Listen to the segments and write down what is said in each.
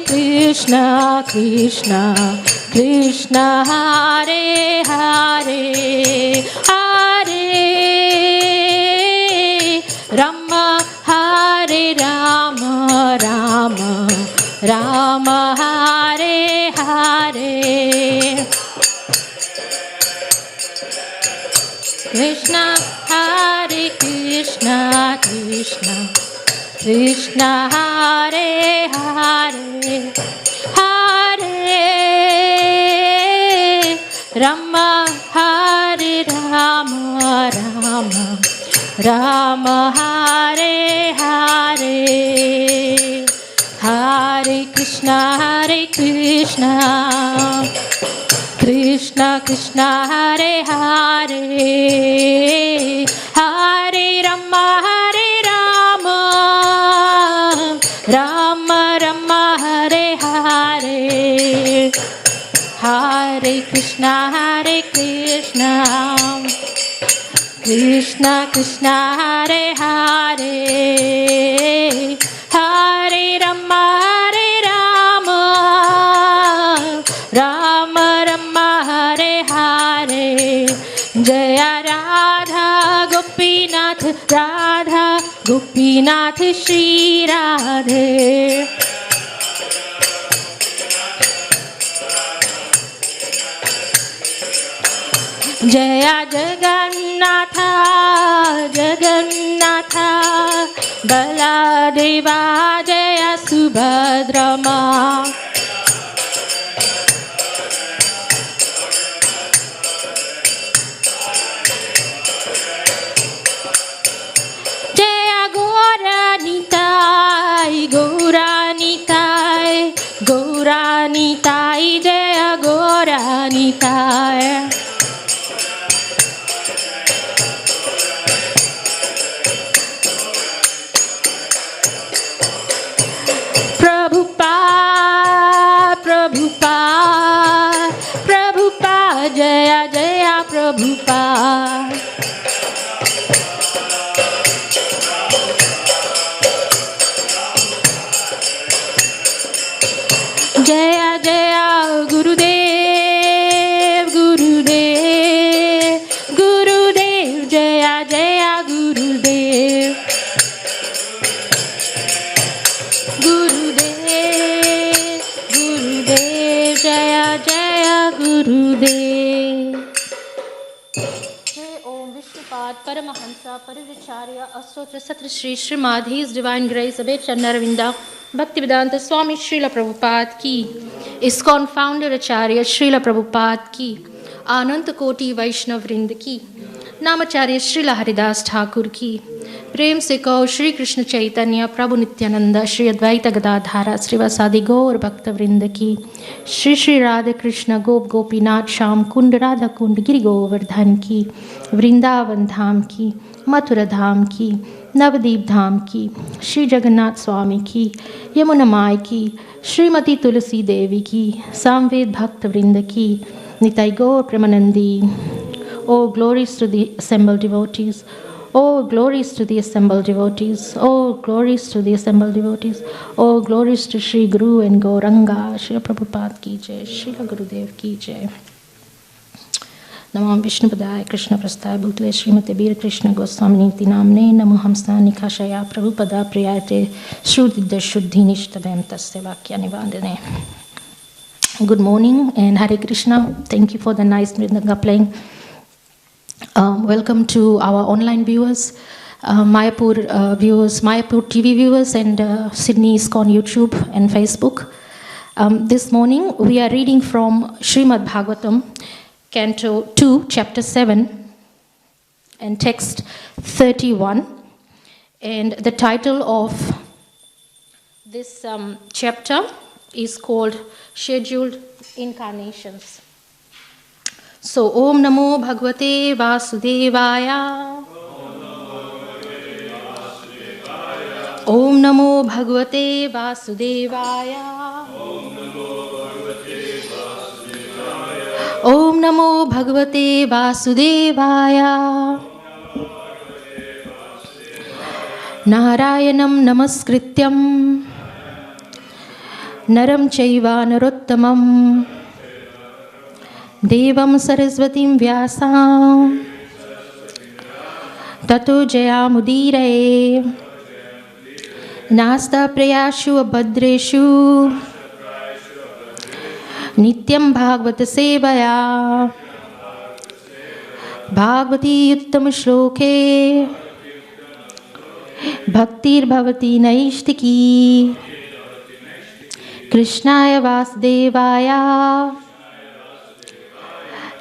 Krishna Krishna Krishna Hare Hare Hare Rama Hare Rama Rama Rama Hare Hare Krishna Hare Krishna Krishna Krishna Hare Hare Hare Rama Hare Rama Rama Rama Hare Hare Hare Krishna Krishna Krishna Hare Hare Hare Rama Rama Rama Hare Hare Hare Krishna Krishna Krishna Hare Hare Hare Rama Rama Rama Hare Hare Jaya Radha Gopinath Shri Radhe Jaya Jagannatha Baladeva Jaya Subhadrama Gauranitai Jaya Gauranitai Prabhupada Jaya Jaya Prabhupada Jaya Jaya Gurudev Jaya Jaya Gurudev Jaya Jaya Gurudev Jai Om Vishnupad Paramahansa Parivicharya Astotra Satra Shri Srimad His Divine Grace Abhay Chandravinda Bhaktivedanta Swami Srila Prabhupada ki, ISKCON Founder Acharya Srila Prabhupada ki, Ananta Koti Vaishnav Vrinda ki, Namacharya Srila Haridas Thakur ki, Prem se kau Shri Krishna Chaitanya Prabhu Nityananda Shri Advaita Gadadhara Srivasadi Gaur Bhakta Vrinda ki, Shri Radha Krishna Gop Gopinath Sham Kund Radha Kund Giri Govardhan ki, Vrindavan Dham ki, Mathura Dham ki, Navdeep धाम की, श्री जगन्नाथ स्वामी की, यमुना माई की, श्रीमती तुलसी देवी की, सामवेद भक्त वृंद की, निताई गौर Premanandi. Oh, glories to the assembled devotees. Oh, glories to the assembled devotees. Oh, glories to the assembled devotees. Oh, glories to Shri Guru and Gauranga. Shri Prabhupada ki jai. Shri Gurudev ki jai. नमो विष्णुपदाय कृष्ण प्रस्ताय भूतले श्रीमते वीर कृष्ण गोस्वामिनीति नामने नमो हमस्ता निकाशया प्रभुपदा प्रियाते श्रुति शुद्धि निष्ठभयं तस्य वाक्य निवादने. Good morning and Hare Krishna. Thank you for the nice mridanga playing. Welcome to our online viewers, Mayapur viewers, Mayapur TV viewers, and Sydney ISKCON YouTube and Facebook. This morning we are reading from Srimad Bhagavatam, Canto 2, Chapter 7, and text 31. And the title of this chapter is called Scheduled Incarnations. So, Om Namo Bhagavate Vasudevaya. Om Namo Bhagavate Vasudevaya. Om Namo Bhagavate Vasudevaya. Narayanam Namaskrityam Naram chaiva narottamam Devam sarasvatim vyasam Tato jayamudiraye Nasta prayashu abhadreshu Nityam bhagavata sevaya Bhagavati uttam shloke Bhaktir bhavati naishtiki Krishnaya vasudevaya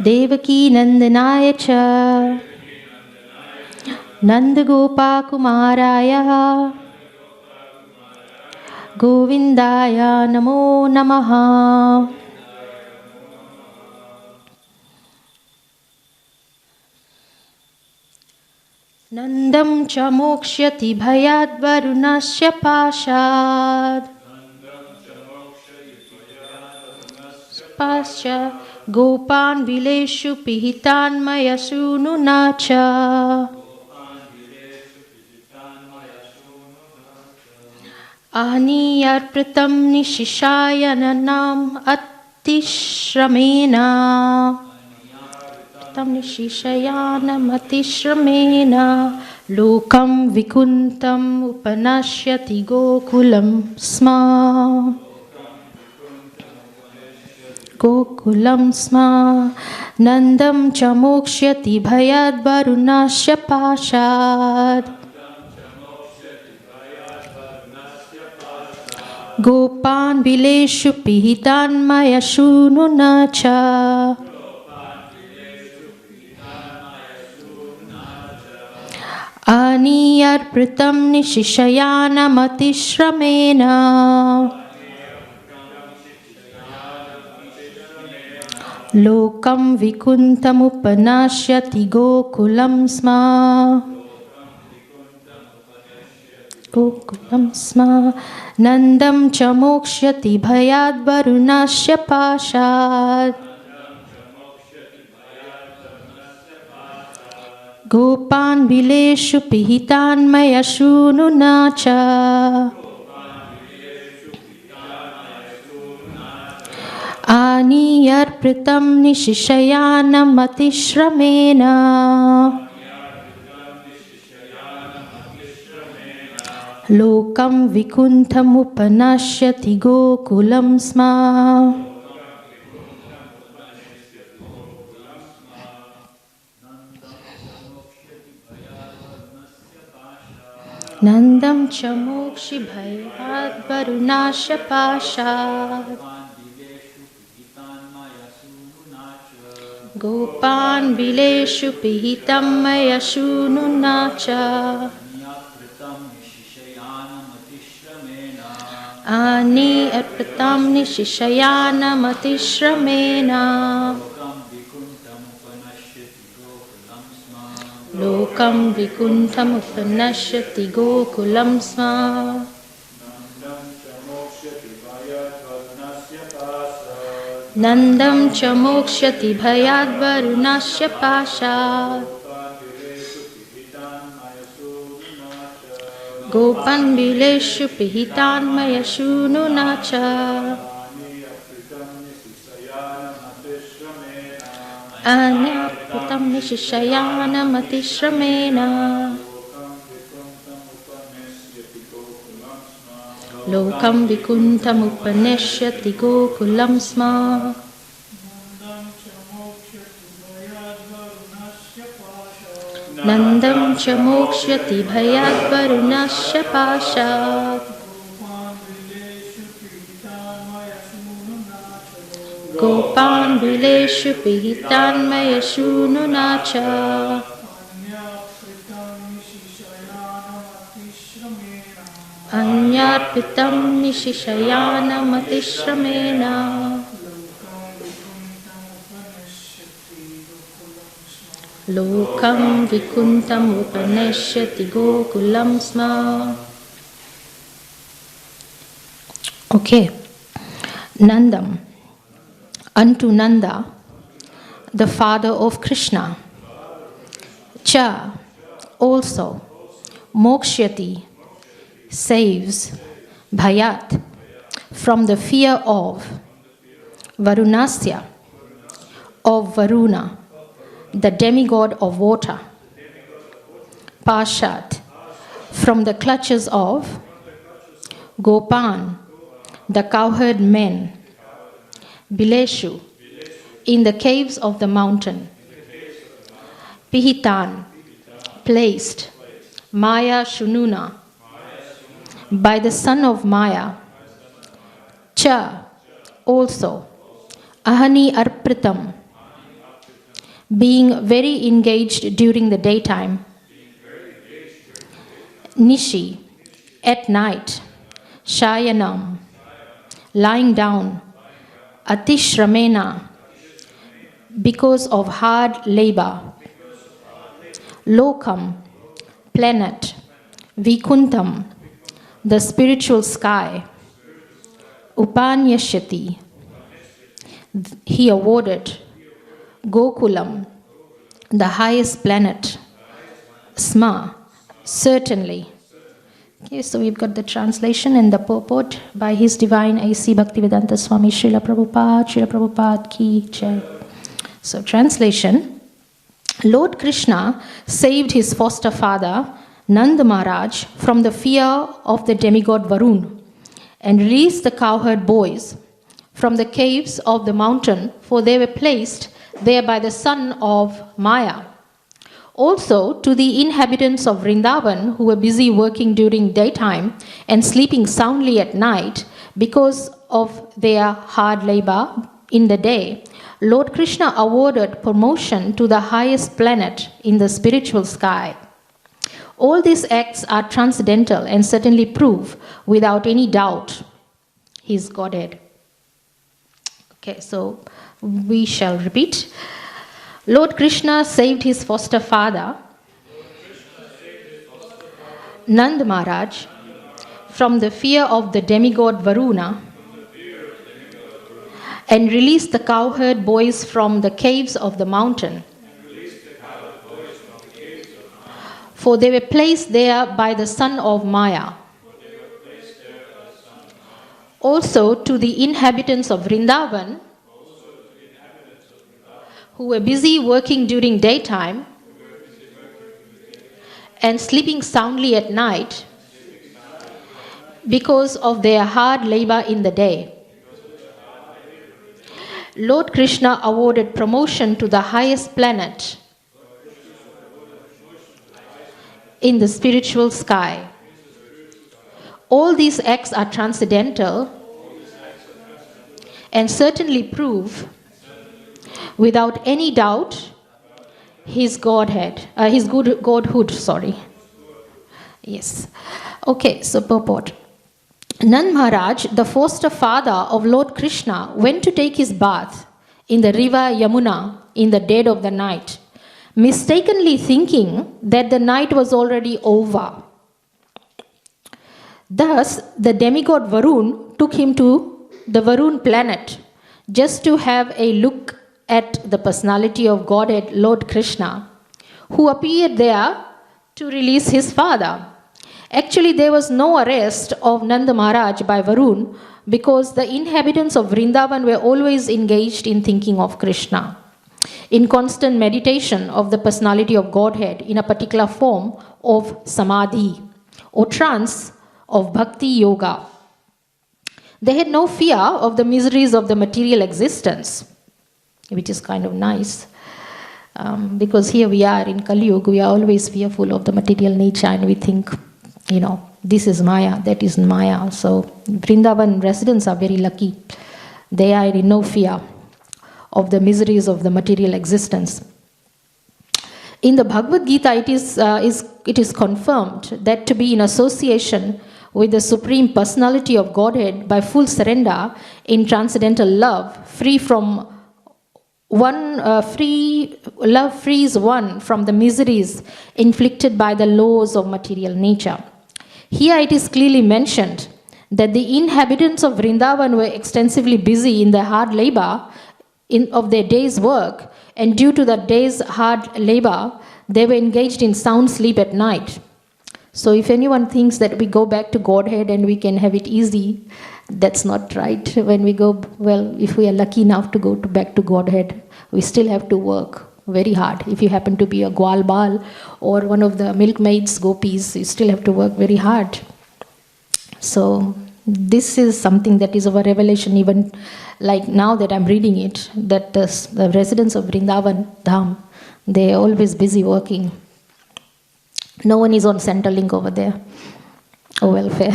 Devaki nandanaya cha Nandagopa kumaraya Govindaya namo namaha. Nandam cha mokshyati bhayad varunasya pashad Pascha gopan vileshu pihitan maya sununacha Aniyarpratam nishishayananam atishramena Tam nishishayanam atishramena Lokam vikuntam upanashyati gokulam sma Gokulam sma Nandam cha mokshyati bhayad varunasya pashad Gopan vileshu pihitan maya shununacha Aniyarpratam nishishayanam atishramena Lokam vikuntam upanashyati gokulam sma Gokulam sma Nandam cha mokshyati bhayad varunasya pashad Gopan vileshu pihitan maya shununacha Aniyarpratam nishishayanam atishramena Lokam vikuntam upanashyati gokulam sma Nandam cha mokshi bhayad varunasya pashad Gopan vileshu pihitam maya shununacha Ani arpratam nishishayanam atishramena Lokam vikuntam upanashyati gokulam sma Nandam cha mokshyati bhayad varunasya pashad Gopan vileshu pihitan maya shununacha Anyarpratam nishishayanam atishramena Lokam vikuntam upanashyati gokulam sma Nandam cha mokshyati bhayad varunasya pashad Gopan vileshu pihitan maya shununacha Anyarpitam nishishayanam atishramena Lokam vikuntam upanashyati gokulam sma. Okay. Nandam. Unto Nanda, the father of Krishna. Cha, also. Mokshyati, saves. Bhayat, from the fear of Varunasya, of Varuna, the demigod of water. Pashat, from the clutches of Gopan, the cowherd men. Bileshu, in the caves of the mountain. Pihitan, placed. Maya Shununa, by the son of Maya. Cha, also. Ahani Arpritam, being very engaged during the daytime. Nishi, at night. Shayanam, lying down. Atishramena, because of hard labor. Lokam, planet. Vikuntam, the spiritual sky. Upanyashati, he awarded. Gokulam, the highest planet. Sma, certainly. Okay, so we've got the translation and the purport by His Divine A.C. Bhaktivedanta Swami Srila Prabhupada Ki Jai. So translation: Lord Krishna saved his foster father Nanda Maharaj from the fear of the demigod Varun and released the cowherd boys from the caves of the mountain, for they were placed there by the son of Maya. Also to the inhabitants of Vrindavan, who were busy working during daytime and sleeping soundly at night because of their hard labor in the day, Lord Krishna awarded promotion to the highest planet in the spiritual sky. All these acts are transcendental and certainly prove without any doubt His Godhead. Okay, so we shall repeat. Lord Krishna saved his foster father, Nand Maharaj, from the fear of the demigod Varuna and released the cowherd boys from the caves of the mountain. For they were placed there by the son of Maya. Also to the inhabitants of Vrindavan, who were busy working during daytime and sleeping soundly at night because of their hard labor in the day. Lord Krishna awarded promotion to the highest planet in the spiritual sky. All these acts are transcendental and certainly prove without any doubt his Godhead, his godhood. Yes. Okay, so purport. Nand Maharaj, the foster father of Lord Krishna, went to take his bath in the river Yamuna in the dead of the night, mistakenly thinking that the night was already over. Thus, the demigod Varun took him to the Varun planet just to have a look at the personality of Godhead, Lord Krishna, who appeared there to release his father. Actually, there was no arrest of Nanda Maharaj by Varun because the inhabitants of Vrindavan were always engaged in thinking of Krishna, in constant meditation of the personality of Godhead in a particular form of samadhi or trance of bhakti yoga. They had no fear of the miseries of the material existence, which is kind of nice. Because here we are in Kali Yuga, we are always fearful of the material nature and we think, this is Maya, that is Maya. So Vrindavan residents are very lucky. They are in no fear of the miseries of the material existence. In the Bhagavad Gita, it is confirmed that to be in association with the Supreme Personality of Godhead by full surrender in transcendental love, love frees one from the miseries inflicted by the laws of material nature. Here it is clearly mentioned that the inhabitants of Vrindavan were extensively busy in the hard labor of their day's work, and due to that day's hard labor, they were engaged in sound sleep at night. So if anyone thinks that we go back to Godhead and we can have it easy, That's not right. When we go, well, if we are lucky enough to go back to Godhead, we still have to work very hard. If you happen to be a Gwal Bal or one of the milkmaids, gopis, you still have to work very hard. So this is something that is of a revelation, even like now that I'm reading it, that the residents of Vrindavan Dham, they're always busy working. No one is on Centrelink over there, or welfare.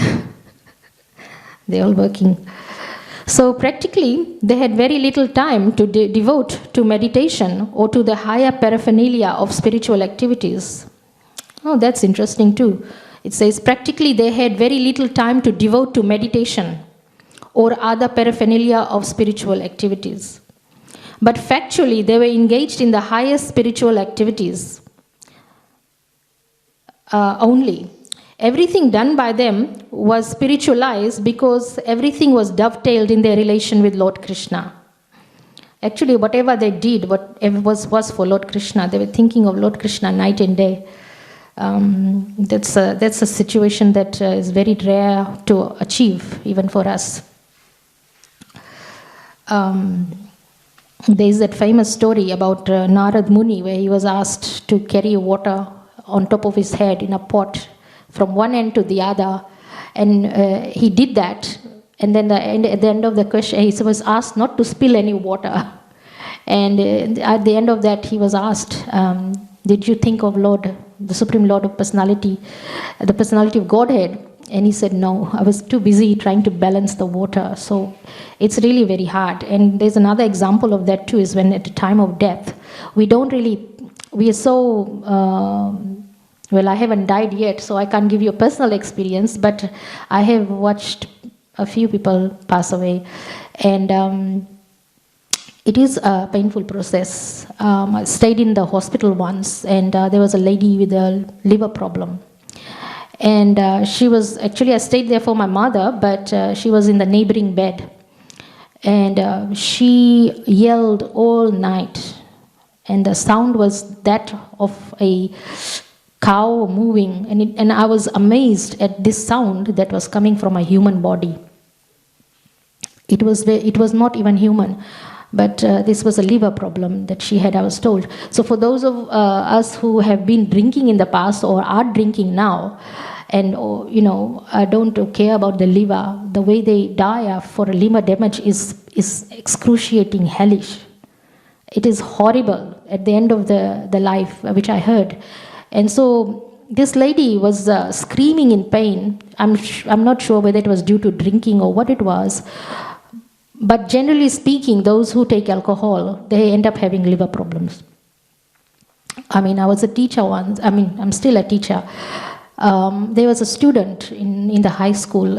They're all working. So practically, they had very little time to devote to meditation or to the higher paraphernalia of spiritual activities. Oh, that's interesting too. It says practically they had very little time to devote to meditation or other paraphernalia of spiritual activities. But factually, they were engaged in the highest spiritual activities only. Everything done by them was spiritualized because everything was dovetailed in their relation with Lord Krishna. Actually, whatever they did, whatever was for Lord Krishna, they were thinking of Lord Krishna night and day. That's a situation that is very rare to achieve, even for us. There is that famous story about Narad Muni, where he was asked to carry water on top of his head in a pot from one end to the other, and he did that. And then at the end of the question, he was asked not to spill any water. And at the end of that, he was asked, did you think of Lord, the Supreme Lord of Personality, the personality of Godhead? And he said, no, I was too busy trying to balance the water. So it's really very hard. And there's another example of that too, is when at the time of death, we are so, well, I haven't died yet, so I can't give you a personal experience, but I have watched a few people pass away. And it is a painful process. I stayed in the hospital once, and there was a lady with a liver problem. And she was, actually I stayed there for my mother, but she was in the neighboring bed. And she yelled all night. And the sound was that of a cow moving. And I was amazed at this sound that was coming from a human body. It was not even human. But this was a liver problem that she had, I was told. So for those of us who have been drinking in the past or are drinking now, and don't care about the liver, the way they die for a liver damage is excruciating, hellish. It is horrible at the end of the life, which I heard. And so this lady was screaming in pain. I'm not sure whether it was due to drinking or what it was. But generally speaking, those who take alcohol, they end up having liver problems. I mean, I was a teacher once. I mean, I'm still a teacher. There was a student in the high school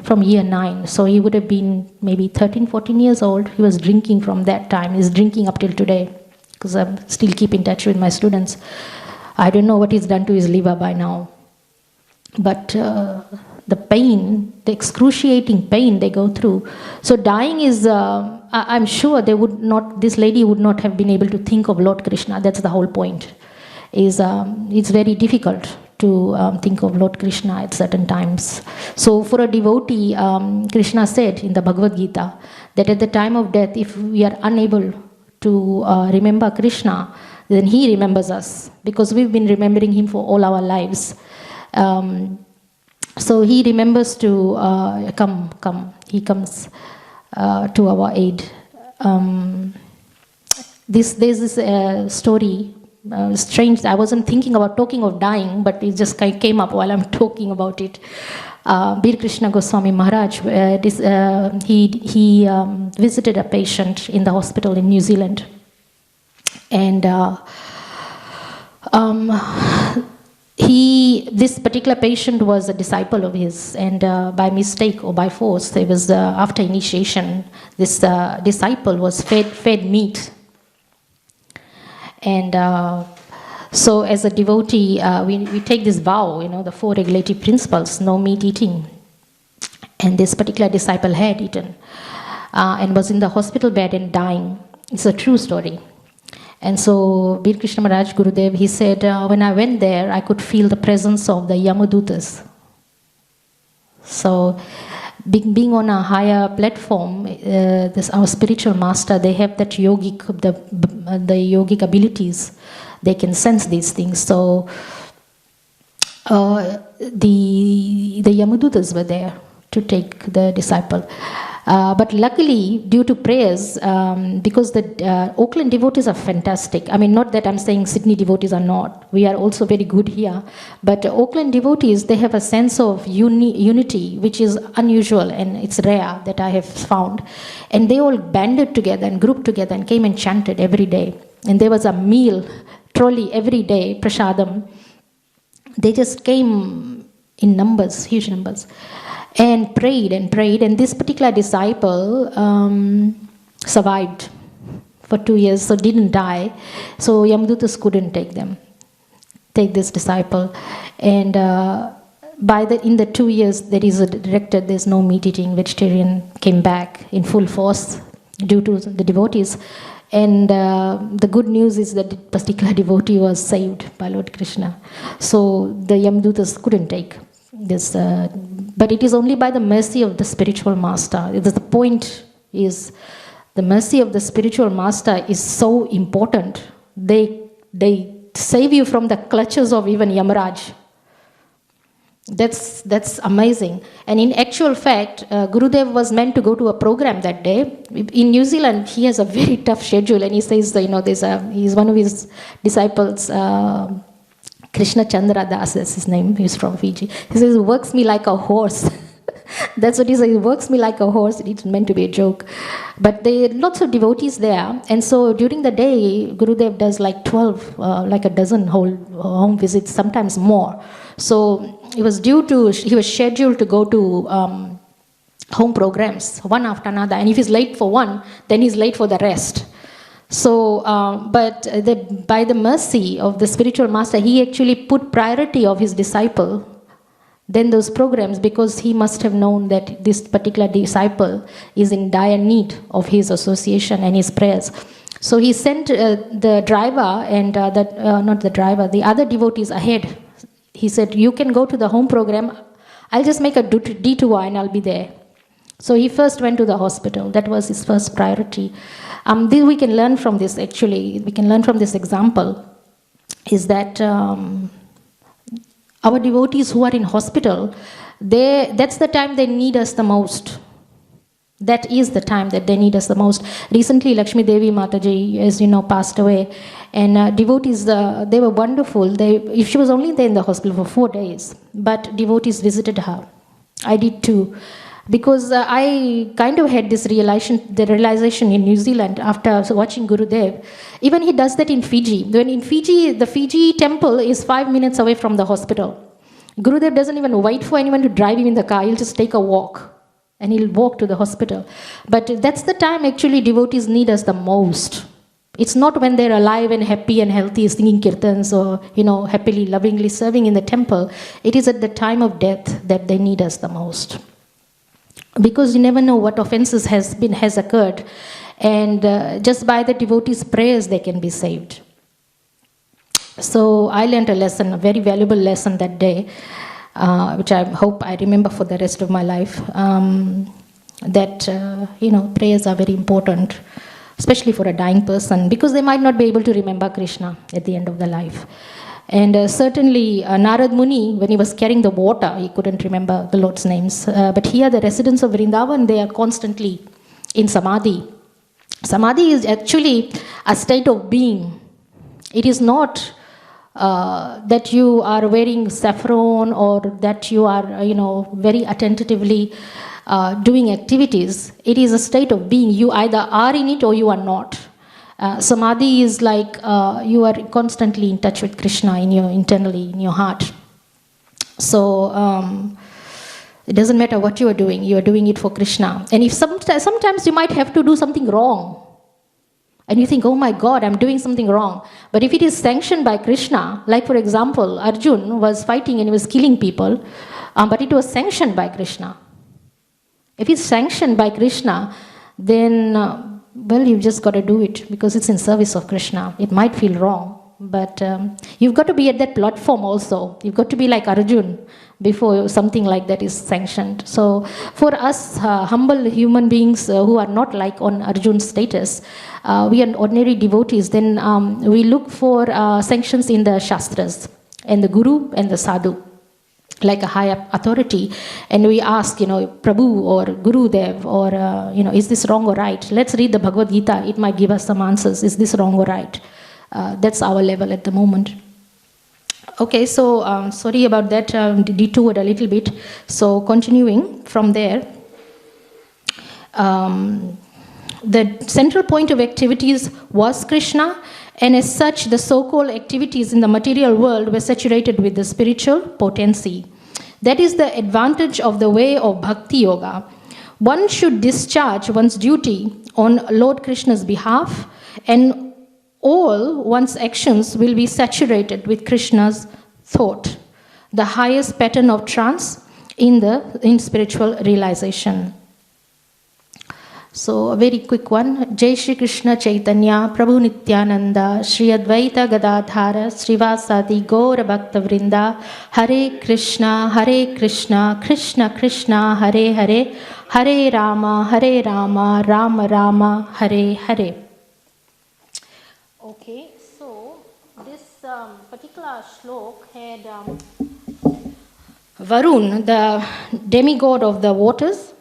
from year 9. So he would have been maybe 13, 14 years old. He was drinking from that time. He's drinking up till today, because I still keep in touch with my students. I don't know what he's done to his liver by now. But the pain, the excruciating pain they go through. So dying is, I'm sure this lady would not have been able to think of Lord Krishna. That's the whole point. It's very difficult to think of Lord Krishna at certain times. So for a devotee, Krishna said in the Bhagavad Gita that at the time of death, if we are unable to remember Krishna, then he remembers us, because we've been remembering him for all our lives. So he remembers to come. He comes to our aid. There's this story, strange. I wasn't thinking about talking of dying, but it just came up while I'm talking about it. Bir Krishna Goswami Maharaj, he visited a patient in the hospital in New Zealand. And this particular patient was a disciple of his, and by mistake or by force, it was after initiation, this disciple was fed meat. And so as a devotee, we take this vow, the 4 regulative principles, no meat eating. And this particular disciple had eaten and was in the hospital bed and dying. It's a true story. And so Bir Krishna Maharaj Gurudev, he said, when I went there, I could feel the presence of the Yamadutas. So being on a higher platform, our spiritual master, they have that the yogic abilities. They can sense these things. So the Yamadutas were there to take the disciple. But luckily, due to prayers, because the Auckland devotees are fantastic. I mean, not that I'm saying Sydney devotees are not. We are also very good here. But Auckland devotees, they have a sense of unity, which is unusual and it's rare that I have found. And they all banded together and grouped together and came and chanted every day. And there was a meal, trolley every day, prasadam. They just came in numbers, huge numbers. And prayed, and this particular disciple survived for 2 years, so didn't die. So Yamadutas couldn't take this disciple. And in the 2 years that is directed, there's no meat eating, vegetarian, came back in full force due to the devotees. And the good news is that the particular devotee was saved by Lord Krishna. So the Yamadutas couldn't take this, but it is only by the mercy of the spiritual master. The point is, the mercy of the spiritual master is so important. They save you from the clutches of even Yamaraj. That's amazing. And in actual fact, Gurudev was meant to go to a program that day. In New Zealand, he has a very tough schedule, and he says, he's one of his disciples, Krishna Chandra Das, that's his name, he's from Fiji. He says, works me like a horse. That's what he says, works me like a horse. It's meant to be a joke. But there are lots of devotees there. And so during the day, Gurudev does like 12, like a dozen whole home visits, sometimes more. So he was scheduled to go to home programs, one after another. And if he's late for one, then he's late for the rest. So, by the mercy of the spiritual master, he actually put priority of his disciple than those programs, because he must have known that this particular disciple is in dire need of his association and his prayers. So he sent the driver and the other devotees ahead. He said, you can go to the home program. I'll just make a detour and I'll be there. So he first went to the hospital. That was his first priority. We can learn from this, actually. We can learn from this example, is that our devotees who are in hospital, that's the time they need us the most. That is the time that they need us the most. Recently, Lakshmi Devi Mataji, as you know, passed away. And devotees, they were wonderful. She was only there in the hospital for 4 days. But devotees visited her. I did too. Because I kind of had this realization in New Zealand after watching Gurudev. Even he does that in Fiji. When in Fiji, the Fiji temple is 5 minutes away from the hospital. Gurudev doesn't even wait for anyone to drive him in the car. He'll just take a walk. And he'll walk to the hospital. But that's the time actually devotees need us the most. It's not when they're alive and happy and healthy, singing kirtans or, happily, lovingly serving in the temple. It is at the time of death that they need us the most. Because you never know what offenses has occurred, and just by the devotees' prayers they can be saved. So I learned a very valuable lesson that day, which I hope I remember for the rest of my life. That prayers are very important, especially for a dying person, because they might not be able to remember Krishna at the end of their life. And certainly Narad Muni, when he was carrying the water, he couldn't remember the Lord's names. But here the residents of Vrindavan, they are constantly in Samadhi. Samadhi is actually a state of being. It is not that you are wearing saffron or that you are, very attentively doing activities. It is a state of being. You either are in it or you are not. Samadhi is like you are constantly in touch with Krishna internally in your heart. So it doesn't matter what you are doing it for Krishna. And if sometimes you might have to do something wrong, and you think, oh my God, I'm doing something wrong. But if it is sanctioned by Krishna, like for example, Arjun was fighting and he was killing people, but it was sanctioned by Krishna. If it's sanctioned by Krishna, then you've just got to do it because it's in service of Krishna. It might feel wrong, but you've got to be at that platform also. You've got to be like Arjun. before something like that is sanctioned. So for us humble human beings who are not like on Arjun's status, we are ordinary devotees, then we look for sanctions in the Shastras and the Guru and the Sadhu, like a higher authority, and we ask, Prabhu or Gurudev, or is this wrong or right? Let's read the Bhagavad Gita, it might give us some answers. Is this wrong or right? That's our level at the moment. Okay, so sorry about that, detoured a little bit. So continuing from there, the central point of activities was Krishna, and as such, the so-called activities in the material world were saturated with the spiritual potency. That is the advantage of the way of Bhakti Yoga. One should discharge one's duty on Lord Krishna's behalf, and all one's actions will be saturated with Krishna's thought, the highest pattern of trance in spiritual realization. So a very quick one. Jai Shri Krishna Chaitanya Prabhu Nityananda Shri Advaita Gadadhara Srivasadi Gaura Bhakta Vrinda Hare Krishna Krishna Krishna Hare Hare Hare Rama Rama Rama Hare Hare. Okay, so this particular shlok had Varun, the demigod of the waters,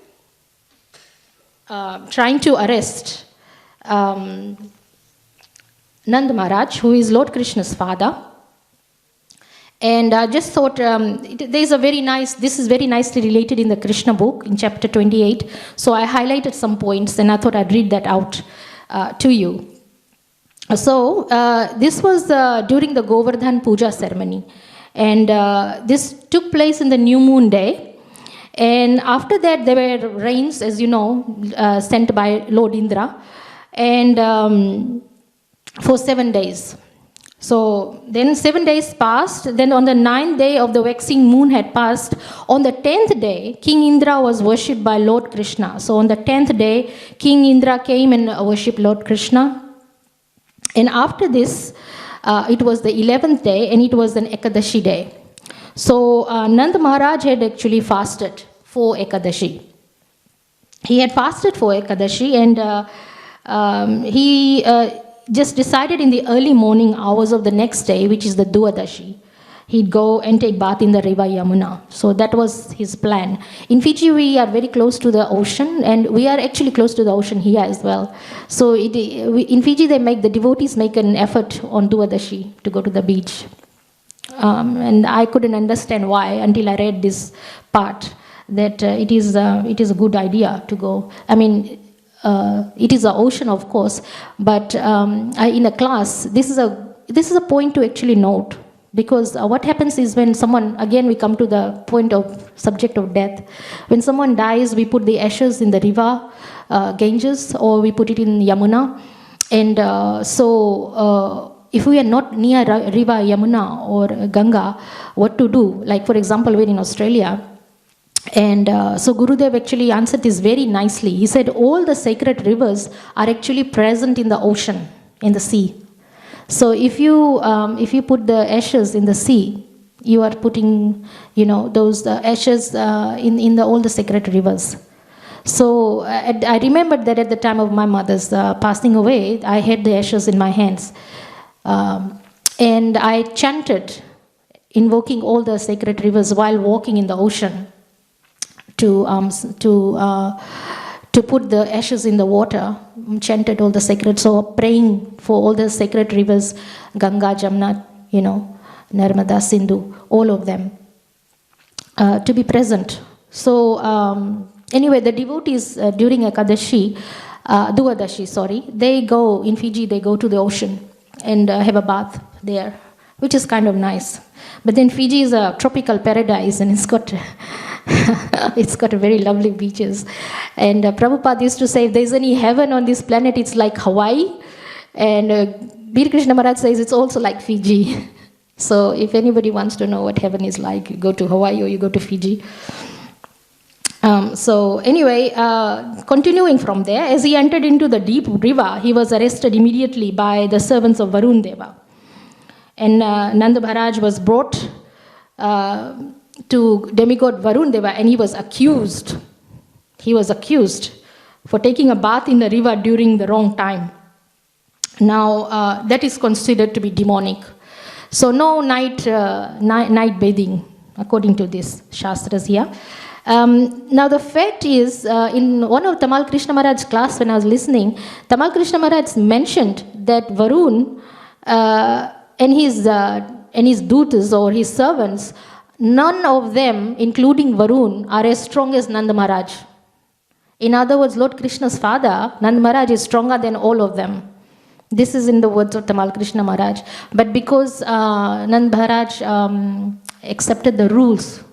trying to arrest Nand Maharaj, who is Lord Krishna's father. And I just thought, this is very nicely related in the Krishna book in chapter 28. So I highlighted some points and I thought I'd read that out to you. So this was during the Govardhan Puja ceremony. And this took place in the new moon day. And after that, there were rains, as you know, sent by Lord Indra, and for 7 days. So then 7 days passed. Then on the 9th day of the waxing moon had passed. On the 10th day, King Indra was worshipped by Lord Krishna. So on the 10th day, King Indra came and worshipped Lord Krishna. And after this, it was the 11th day, and it was an Ekadashi day. So Nand Maharaj had actually fasted for Ekadashi. He had fasted for Ekadashi, and he just decided in the early morning hours of the next day, which is the Duadashi, he'd go and take bath in the river Yamuna. So that was his plan. In Fiji, we are very close to the ocean, and we are actually close to the ocean here as well. So in Fiji, the devotees make an effort on Duadashi to go to the beach. And I couldn't understand why until I read this part, that it is a good idea to go. I mean, it is the ocean, of course, but in a class, this is a point to actually note, because what happens is when someone, again we come to the point of subject of death, when someone dies, we put the ashes in the river Ganges, or we put it in Yamuna, and if we are not near river Yamuna or Ganga, what to do? Like, for example, we're in Australia, and so Gurudev actually answered this very nicely. He said all the sacred rivers are actually present in the ocean, in the sea. So if you put the ashes in the sea, you are putting, those ashes in all the sacred rivers. So I remembered that at the time of my mother's passing away, I had the ashes in my hands. And I chanted, invoking all the sacred rivers while walking in the ocean to put the ashes in the water, chanted all the sacred, so praying for all the sacred rivers, Ganga, Jamna, Narmada, Sindhu, all of them, to be present. So anyway, the devotees during Ekadashi, Duadashi, they go, in Fiji, they go to the ocean and have a bath there, which is kind of nice. But then Fiji is a tropical paradise, and it's got very lovely beaches. And Prabhupada used to say, if there's any heaven on this planet, it's like Hawaii. And Bir Krishna Maharaj says it's also like Fiji. So if anybody wants to know what heaven is like, you go to Hawaii or you go to Fiji. So anyway, continuing from there, as he entered into the deep river, he was arrested immediately by the servants of Varun Deva. And Nanda Maharaj was brought to demigod Varun Deva, and he was accused. He was accused for taking a bath in the river during the wrong time. Now, that is considered to be demonic. So, no night bathing, according to this Shastras here. Now, the fact is, in one of Tamal Krishna Maharaj's class, when I was listening, Tamal Krishna Maharaj mentioned that Varun and his dutas or his servants, none of them, including Varun, are as strong as Nanda Maharaj. In other words, Lord Krishna's father, Nanda Maharaj, is stronger than all of them. This is in the words of Tamal Krishna Maharaj. But because Nanda Maharaj accepted the rules,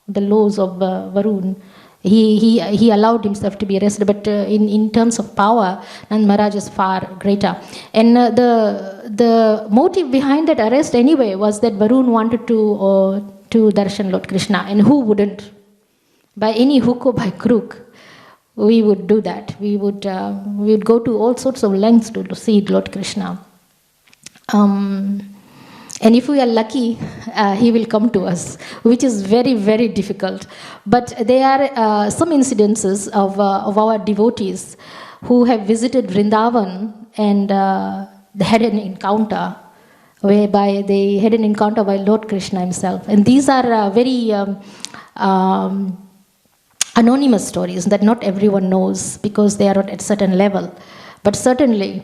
the laws of Varun, he allowed himself to be arrested. But in terms of power, Nanda Maharaj is far greater. And the motive behind that arrest anyway was that Varun wanted to darshan Lord Krishna. And who wouldn't? By any hook or by crook, we would do that. We would go to all sorts of lengths to see Lord Krishna. And if we are lucky, he will come to us, which is very, very difficult. But there are some incidences of our devotees who have visited Vrindavan and they had an encounter whereby they had an encounter by Lord Krishna himself. And these are very anonymous stories that not everyone knows because they are at a certain level. But certainly,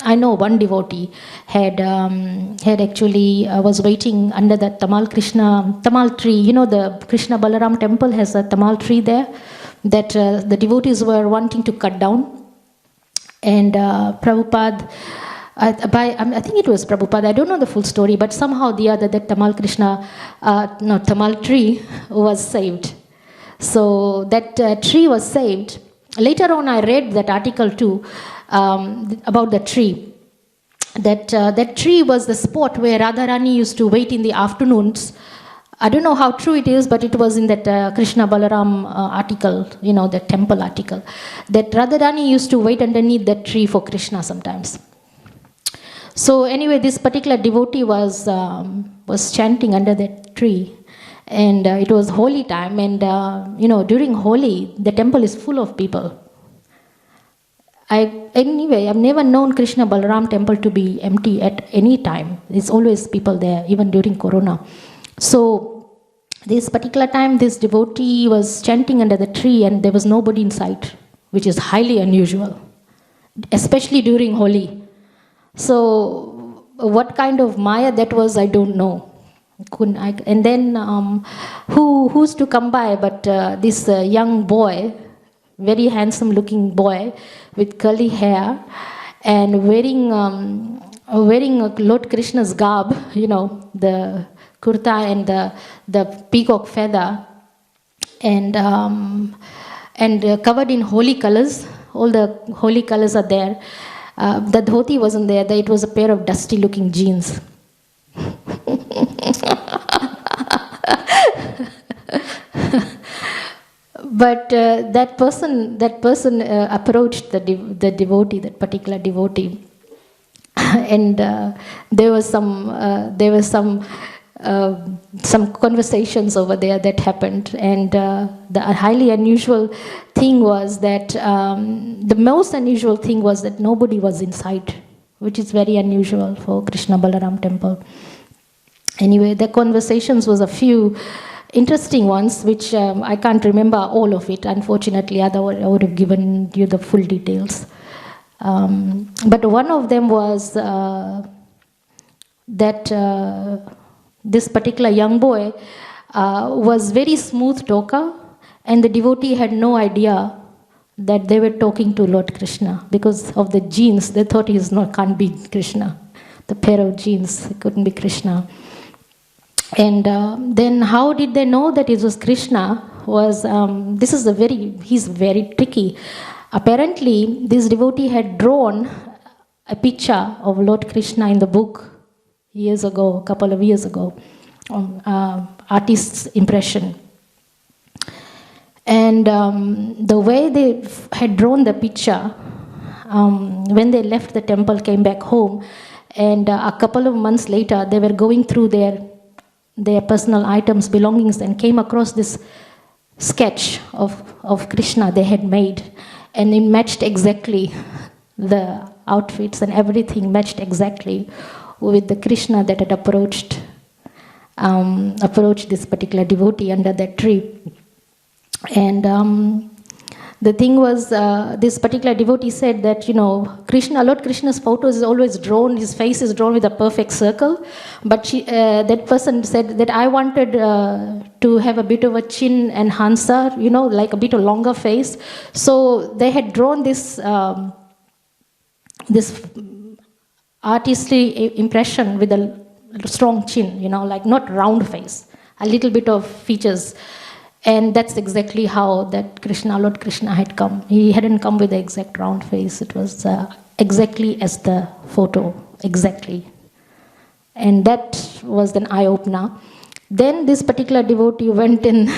I know one devotee had actually was waiting under the Tamal tree. You know, the Krishna Balaram temple has a Tamal tree there that the devotees were wanting to cut down. And Prabhupada, I think it was Prabhupada, I don't know the full story, but somehow or the other that Tamal tree was saved. So that tree was saved. Later on, I read that article too about the tree. That tree was the spot where Radharani used to wait in the afternoons. I don't know how true it is, but it was in that Krishna Balaram article, you know, the temple article, that Radharani used to wait underneath that tree for Krishna sometimes. So anyway, this particular devotee was chanting under that tree. And it was holy time, and during Holi, the temple is full of people. I've never known Krishna Balaram temple to be empty at any time. There's always people there, even during Corona. So this particular time, this devotee was chanting under the tree, and there was nobody in sight, which is highly unusual, especially during Holi. So what kind of Maya that was, I don't know. And then who's to come by but this young boy, very handsome looking boy with curly hair and wearing Lord Krishna's garb, you know, the kurta and the peacock feather, and covered in holy colors. All the holy colors are there. The dhoti wasn't there. It was a pair of dusty looking jeans. But that person approached the devotee, that particular devotee, and there was some conversations over there that happened, and the highly unusual thing was that the most unusual thing was that nobody was in sight, which is very unusual for Krishna Balaram temple. Anyway, the conversations was a few interesting ones, which I can't remember all of it. Unfortunately, otherwise I would have given you the full details. But one of them was that this particular young boy was very smooth talker, and the devotee had no idea that they were talking to Lord Krishna because of the jeans. They thought can't be Krishna. The pair of jeans, it couldn't be Krishna. And then how did they know that it was Krishna? He's very tricky. Apparently, this devotee had drawn a picture of Lord Krishna in the book a couple of years ago, artist's impression. And the way they had drawn the picture, when they left the temple, came back home, and a couple of months later, they were going through their their personal items, belongings, and came across this sketch of Krishna they had made, and it matched exactly, the outfits and everything matched exactly with the Krishna that had approached this particular devotee under that tree. And the thing was, this particular devotee said that, Lord Krishna's photo is always drawn, his face is drawn with a perfect circle. But that person said that I wanted to have a bit of a chin enhancer, like a bit of longer face. So they had drawn this artistry impression with a strong chin, like not round face, a little bit of features. And that's exactly how that Lord Krishna had come. He hadn't come with the exact round face. It was exactly as the photo, exactly. And that was an eye-opener. Then this particular devotee went and,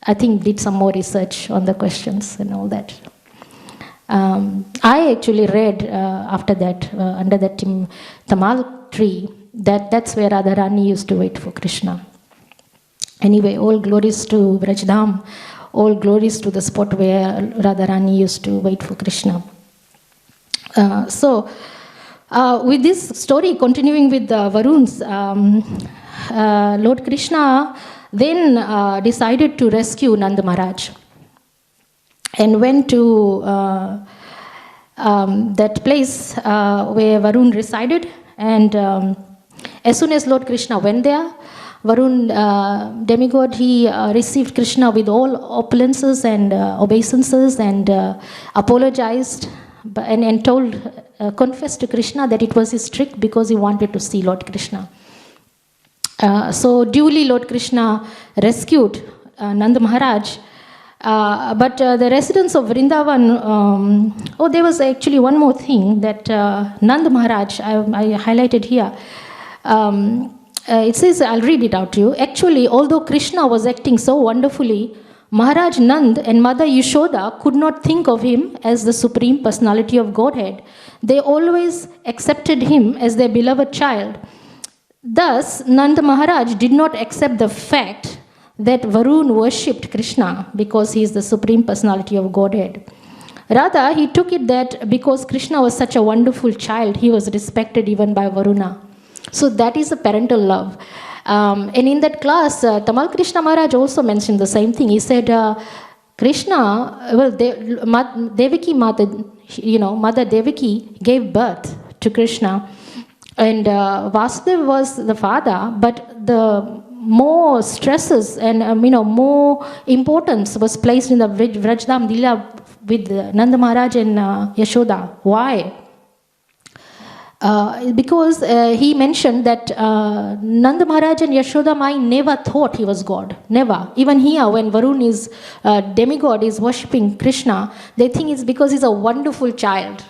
I think, did some more research on the questions and all that. I actually read after that, under that Tamal tree, that's where Radharani used to wait for Krishna. Anyway, all glories to Vrajdham, all glories to the spot where Radharani used to wait for Krishna. So, with this story, continuing with Varun's, Lord Krishna then decided to rescue Nanda Maharaj and went to that place where Varun resided. And as soon as Lord Krishna went there, Varun, demigod, he received Krishna with all opulences and obeisances and apologized and told, confessed to Krishna that it was his trick because he wanted to see Lord Krishna. So duly Lord Krishna rescued Nanda Maharaj. But the residents of Vrindavan, there was actually one more thing that Nanda Maharaj, I highlighted here. It says, I'll read it out to you. Actually, although Krishna was acting so wonderfully, Maharaj Nand and Mother Yashoda could not think of him as the Supreme Personality of Godhead. They always accepted him as their beloved child. Thus, Nanda Maharaj did not accept the fact that Varun worshipped Krishna because he is the Supreme Personality of Godhead. Rather, he took it that because Krishna was such a wonderful child, he was respected even by Varuna. So that is the parental love. And in that class, Tamal Krishna Maharaj also mentioned the same thing. He said, Krishna, Devaki Mata, Mother Devaki gave birth to Krishna. And Vasudeva was the father, but the more stresses and, more importance was placed in the Vrajdham Lila with Nanda Maharaj and Yashoda. Why? Because he mentioned that Nanda Maharaj and Yashoda Mai never thought he was God. Never. Even here, when Varun is demigod, is worshipping Krishna, they think it's because he's a wonderful child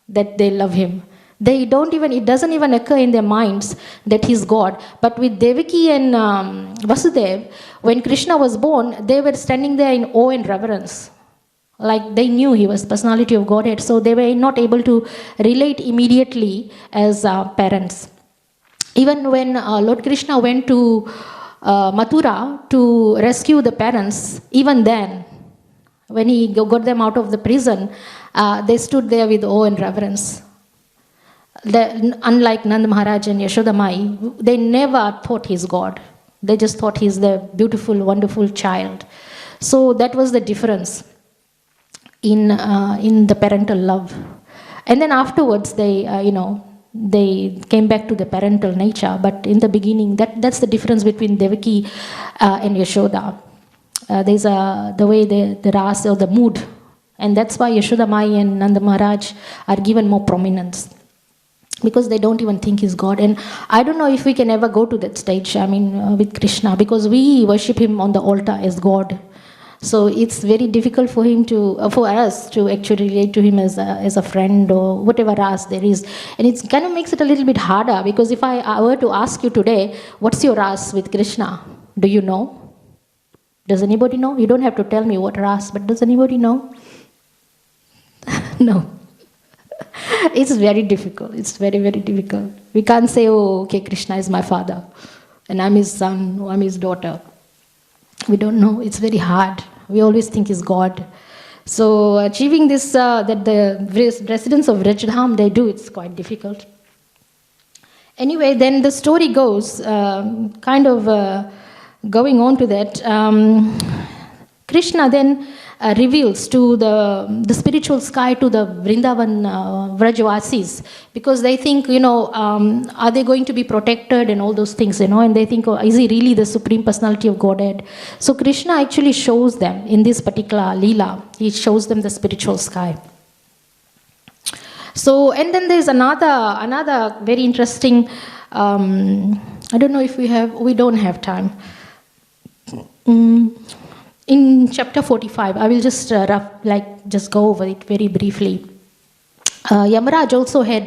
that they love him. They don't even, it doesn't even occur in their minds that he's God. But with Devaki and Vasudeva, when Krishna was born, they were standing there in awe and reverence. Like they knew he was personality of Godhead, so they were not able to relate immediately as parents. Even when Lord Krishna went to Mathura to rescue the parents, even then, when he got them out of the prison, they stood there with awe and reverence. Unlike Nanda Maharaj and Yashoda Mai, they never thought he's God. They just thought he's the beautiful, wonderful child. So that was the difference in the parental love. And then afterwards they they came back to the parental nature, but in the beginning that's the difference between Devaki and Yashoda. There's the way the ras or the mood, and that's why Yashoda Mai and Nanda Maharaj are given more prominence, because they don't even think he's God. And I don't know if we can ever go to that stage, with Krishna, because we worship him on the altar as God. So it's very difficult for him for us to actually relate to him as a friend or whatever ras there is. And it kind of makes it a little bit harder, because if I were to ask you today, what's your ras with Krishna? Do you know? Does anybody know? You don't have to tell me what ras, but does anybody know? No. It's very difficult. It's very, very difficult. We can't say, oh, okay, Krishna is my father. and I'm his son or I'm his daughter. We don't know. It's very hard. We always think he's God. So achieving this, that the residents of Vrajadham, they do, it's quite difficult. Anyway, then the story goes, going on to that, Krishna then reveals to the spiritual sky to the Vrindavan Vrajavasis, because they think, are they going to be protected and all those things, and they think, is he really the Supreme Personality of Godhead? So Krishna actually shows them in this particular Leela, he shows them the spiritual sky. So, and then there's another very interesting, I don't know if we don't have time. In chapter 45, I will just just go over it very briefly. Yamaraj also had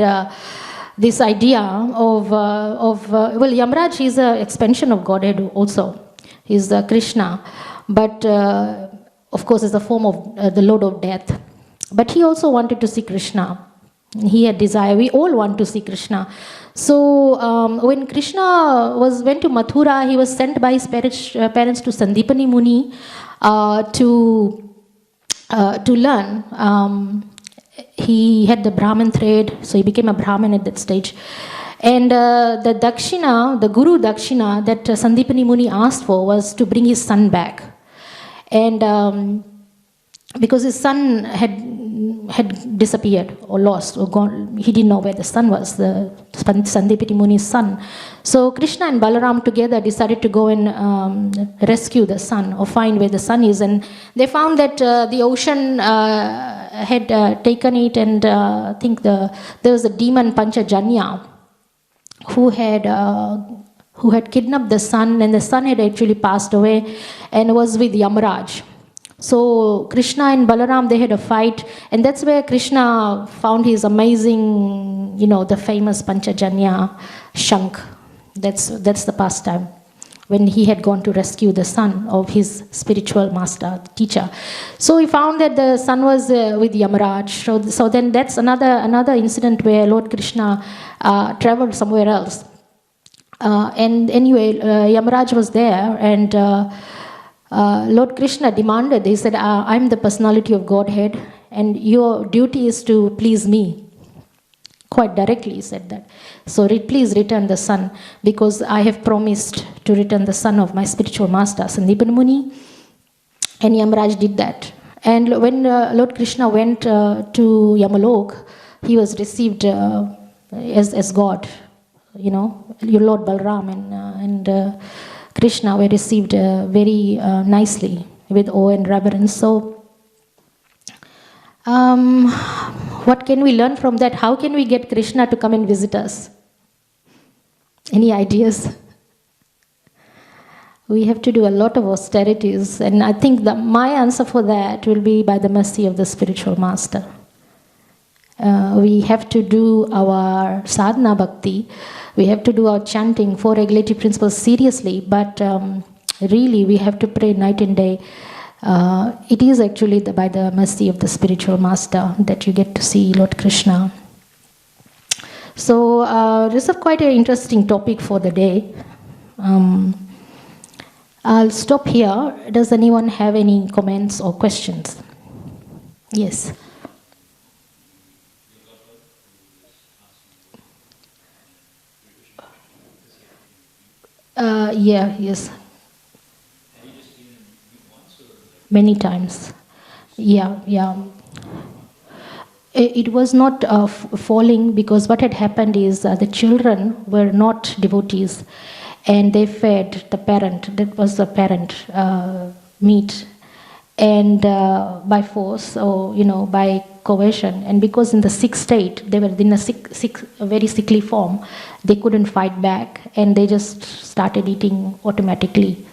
this idea of Yamaraj is an expansion of Godhead also. He's Krishna, but of course is a form of the Lord of Death. But he also wanted to see Krishna. He had desire. We all want to see Krishna. So when Krishna went to Mathura, he was sent by his parents to Sandipani Muni to learn. He had the Brahmin thread, so he became a Brahmin at that stage. And the Dakshina, the Guru Dakshina that Sandipani Muni asked for was to bring his son back. And because his son had disappeared or lost or gone, he didn't know where the son was, the Sandipani Muni's son. So Krishna and Balaram together decided to go and rescue the son or find where the son is, and they found that the ocean had taken it, and I think there was a demon Panchajanya who had kidnapped the son, and the son had actually passed away and was with Yamaraj. So Krishna and Balaram, they had a fight, and that's where Krishna found his amazing, the famous Panchajanya Shank. That's the pastime when he had gone to rescue the son of his spiritual master, teacher. So he found that the son was with Yamaraj. So then that's another incident where Lord Krishna traveled somewhere else. And anyway, Yamaraj was there, and Lord Krishna demanded, he said, I'm the personality of Godhead, and your duty is to please me. Quite directly he said that. So please return the son, because I have promised to return the son of my spiritual master, Sandipani Muni. And Yamaraj did that. And when Lord Krishna went to Yamalok, he was received as God. Your Lord Balram and Krishna were received very nicely with awe and reverence. So, what can we learn from that? How can we get Krishna to come and visit us? Any ideas? We have to do a lot of austerities, and I think that my answer for that will be by the mercy of the spiritual master. We have to do our sadhana bhakti, we have to do our chanting, 4 regulatory principles seriously, but really we have to pray night and day. It is actually by the mercy of the spiritual master that you get to see Lord Krishna. So this is quite an interesting topic for the day. I'll stop here. Does anyone have any comments or questions? Yes. Yes. Many times. Yeah. It was not falling, because what had happened is the children were not devotees, and they fed the parent, that was the parent, meat, and by force, or by coercion. And because in the sick state, they were in a very sickly form, they couldn't fight back, and they just started eating automatically.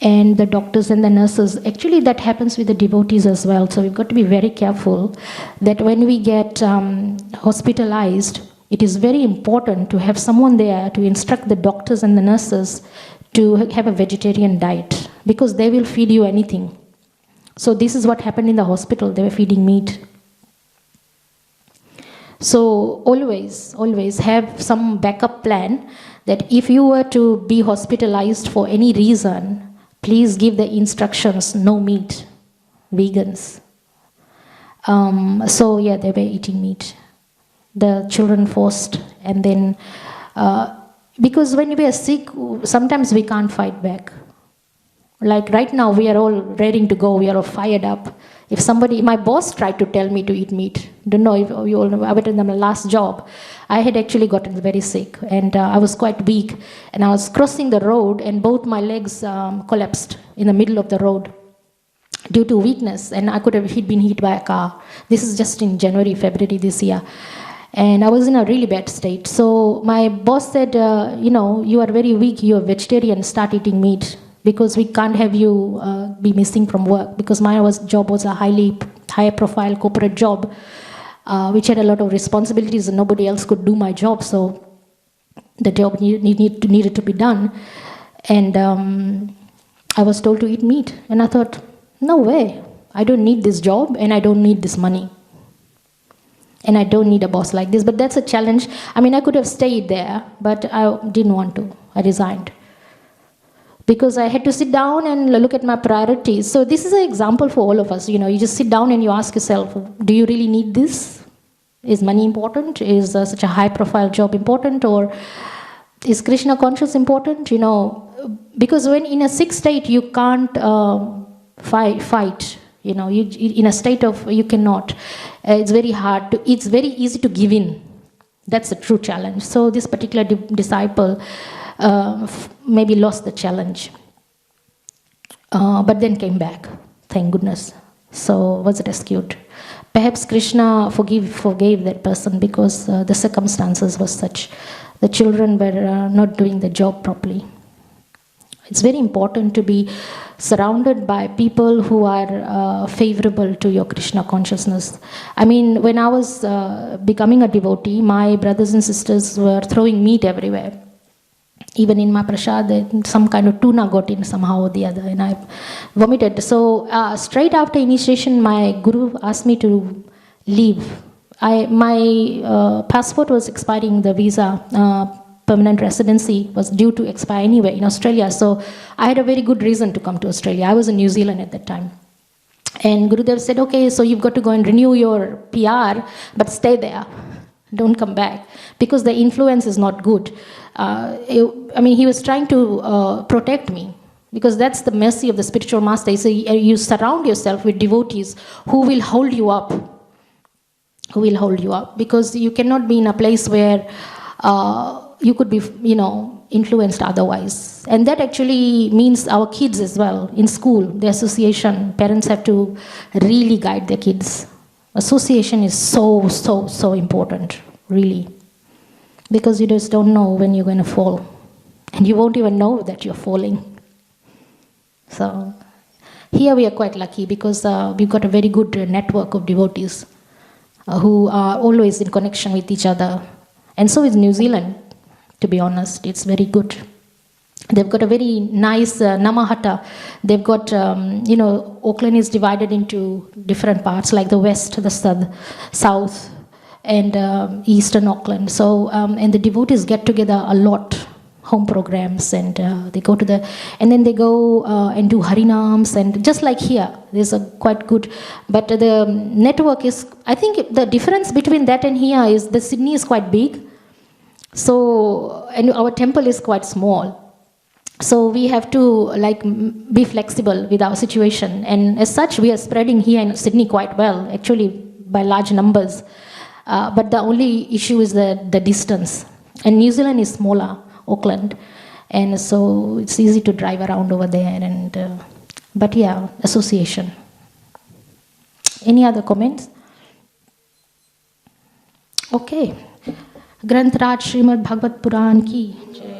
And the doctors and the nurses, actually that happens with the devotees as well. So we've got to be very careful that when we get hospitalized, it is very important to have someone there to instruct the doctors and the nurses to have a vegetarian diet, because they will feed you anything. So this is what happened in the hospital. They were feeding meat. So always have some backup plan that if you were to be hospitalized for any reason, please give the instructions, no meat, vegans. So yeah, they were eating meat. The children forced, and then because when we are sick, sometimes we can't fight back. Like right now, we are all ready to go. We are all fired up. If somebody, my boss tried to tell me to eat meat. Don't know if you all know. I went in my last job. I had actually gotten very sick, and I was quite weak. And I was crossing the road, and both my legs collapsed in the middle of the road due to weakness, and I could have been hit by a car. This is just in January, February this year. And I was in a really bad state. So my boss said, you are very weak, you are vegetarian, start eating meat, because we can't have you be missing from work. Because my job was a high profile corporate job, which had a lot of responsibilities, and nobody else could do my job. So the job needed to be done. And I was told to eat meat. And I thought, no way, I don't need this job, and I don't need this money. And I don't need a boss like this. But that's a challenge. I mean, I could have stayed there, but I didn't want to. I resigned. Because I had to sit down and look at my priorities. So this is an example for all of us. You just sit down and you ask yourself, do you really need this? Is money important? Is such a high-profile job important? Or is Krishna conscious important? Because when in a sick state, you can't fight. You in a state of, you cannot. It's very hard. It's very easy to give in. That's a true challenge. So this particular disciple maybe lost the challenge, but then came back. Thank goodness. So was rescued. Perhaps Krishna forgave that person because the circumstances were such. The children were not doing the job properly. It's very important to be surrounded by people who are favorable to your Krishna consciousness. I mean, when I was becoming a devotee, my brothers and sisters were throwing meat everywhere. Even in my prasad, some kind of tuna got in somehow or the other, and I vomited. So straight after initiation, my guru asked me to leave. My passport was expiring, the visa, permanent residency was due to expire anyway in Australia. So I had a very good reason to come to Australia. I was in New Zealand at that time. And Gurudev said, okay, so you've got to go and renew your PR, but stay there. Don't come back. Because the influence is not good. He was trying to protect me. Because that's the mercy of the spiritual master. He said, you surround yourself with devotees who will hold you up. Who will hold you up. Because you cannot be in a place where you could be, influenced otherwise. And that actually means our kids as well. In school, the association, parents have to really guide their kids. Association is so important, really. Because you just don't know when you're going to fall. And you won't even know that you're falling. So here we are quite lucky because we've got a very good network of devotees who are always in connection with each other. And so is New Zealand, to be honest. It's very good. They've got a very nice Namahata. They've got, Auckland is divided into different parts, like the west, the south, and eastern Auckland. So, and the devotees get together a lot, home programs, and they go to and then they go and do harinams, and just like here, there's a quite good, but the network is, I think the difference between that and here is the Sydney is quite big. So, and our temple is quite small. So we have to be flexible with our situation. And as such, we are spreading here in Sydney quite well, actually by large numbers. But the only issue is the distance. And New Zealand is smaller, Auckland. And so it's easy to drive around over there. And but yeah, association. Any other comments? Okay. ग्रंथराज Shrimad Bhagavat पुराण की जय।